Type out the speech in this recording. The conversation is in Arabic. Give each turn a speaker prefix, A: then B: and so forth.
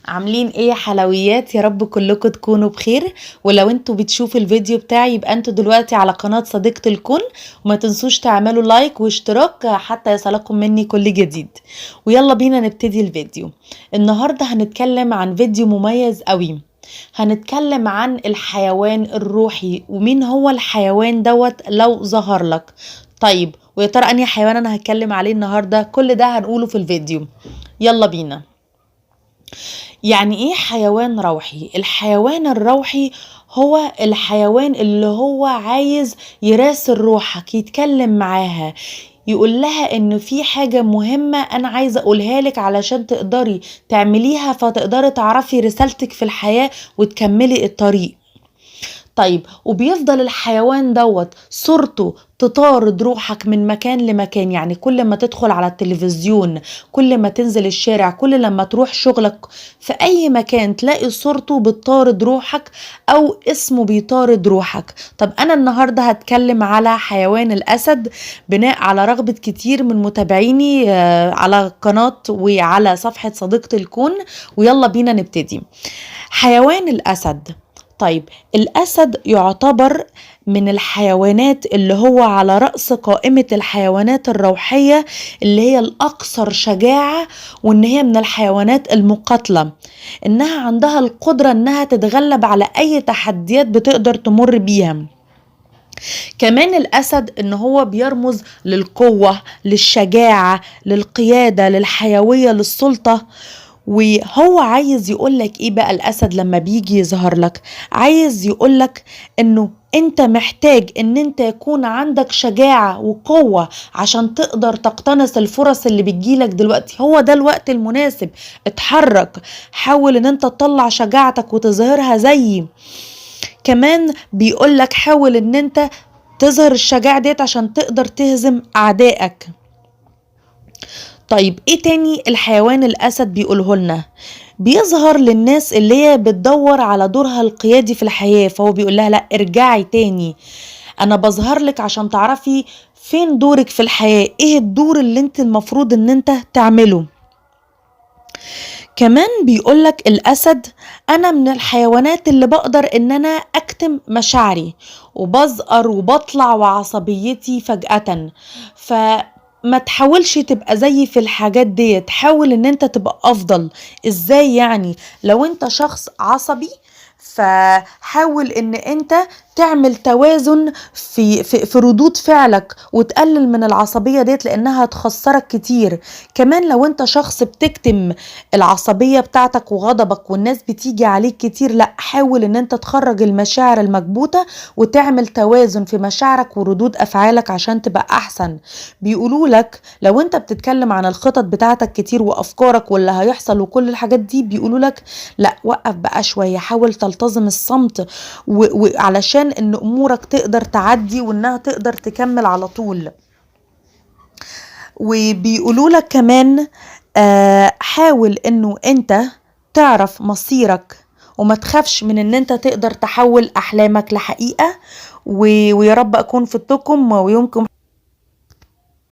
A: عاملين ايه يا حلويات؟ يا رب كلكم تكونوا بخير. ولو انتوا بتشوفوا الفيديو بتاعي يبقى انتوا دلوقتي على قناة صديقة الكون، وما تنسوش تعملوا لايك واشتراك حتى يصلكم مني كل جديد. ويلا بينا نبتدي الفيديو. النهاردة هنتكلم عن فيديو مميز قوي. هنتكلم عن الحيوان الروحي ومين هو الحيوان دوت لو ظهر لك. طيب ويا ترى انهي حيوان انا هتكلم عليه النهاردة؟ كل ده هنقوله في الفيديو. يلا بينا. يعني ايه حيوان روحي؟ الحيوان الروحي هو الحيوان اللي هو عايز يراسل روحك، يتكلم معاها، يقول لها ان في حاجة مهمة انا عايزة اقولها لك علشان تقدري تعمليها، فتقدري تعرفي رسالتك في الحياة وتكملي الطريق. طيب وبيفضل الحيوان دوت صورته تطارد روحك من مكان لمكان، يعني كل ما تدخل على التلفزيون، كل ما تنزل الشارع، كل لما تروح شغلك، في اي مكان تلاقي صورته بتطارد روحك او اسمه بيطارد روحك. طب انا النهاردة هتكلم على حيوان الاسد بناء على رغبة كتير من متابعيني على القناة وعلى صفحة صديقة الكون. ويلا بينا نبتدي. حيوان الاسد. طيب الأسد يعتبر من الحيوانات اللي هو على رأس قائمة الحيوانات الروحية، اللي هي الأكثر شجاعة، وإن هي من الحيوانات المقاتلة، إنها عندها القدرة إنها تتغلب على أي تحديات بتقدر تمر بيها. كمان الأسد إن هو بيرمز للقوة، للشجاعة، للقيادة، للحيوية، للسلطة. وهو عايز يقولك ايه بقى الاسد لما بيجي يظهر لك؟ عايز يقولك انه انت محتاج ان انت يكون عندك شجاعة وقوة عشان تقدر تقتنص الفرص اللي بتجيلك دلوقتي. هو ده الوقت المناسب. اتحرك، حاول ان انت تطلع شجاعتك وتظهرها. زي كمان بيقولك حاول ان انت تظهر الشجاعة ديت عشان تقدر تهزم اعدائك. طيب ايه تاني الحيوان الاسد بيقوله لنا؟ بيظهر للناس اللي هي بتدور على دورها القيادي في الحياة، فهو بيقول لها لا، ارجعي تاني، انا بظهر لك عشان تعرفي فين دورك في الحياة، ايه الدور اللي انت المفروض ان انت تعمله. كمان بيقولك الأسد أنا من الحيوانات اللي بقدر إن أنا أكتم مشاعري، وبزقر وبطلع وعصبيتي فجأة. فما تحاولش تبقى زي في الحاجات دي، تحاول إن أنت تبقى أفضل. إزاي يعني؟ لو أنت شخص عصبي فحاول ان انت تعمل توازن في ردود فعلك، وتقلل من العصبية ديت لانها هتخسرك كتير. كمان لو انت شخص بتكتم العصبية بتاعتك وغضبك والناس بتيجي عليك كتير، لا، حاول ان انت تخرج المشاعر المكبوتة وتعمل توازن في مشاعرك وردود افعالك عشان تبقى احسن. بيقولوا لك لو انت بتتكلم عن الخطط بتاعتك كتير وافكارك واللي هيحصل وكل الحاجات دي، بيقولوا لك لا، وقف بقى شوية، حاول تلتزم الصمت وعلشان ان امورك تقدر تعدي وانها تقدر تكمل على طول. وبيقولوا لك كمان حاول انه انت تعرف مصيرك وما تخافش من ان انت تقدر تحول احلامك لحقيقة. ويا رب اكون فدتكم ويومكم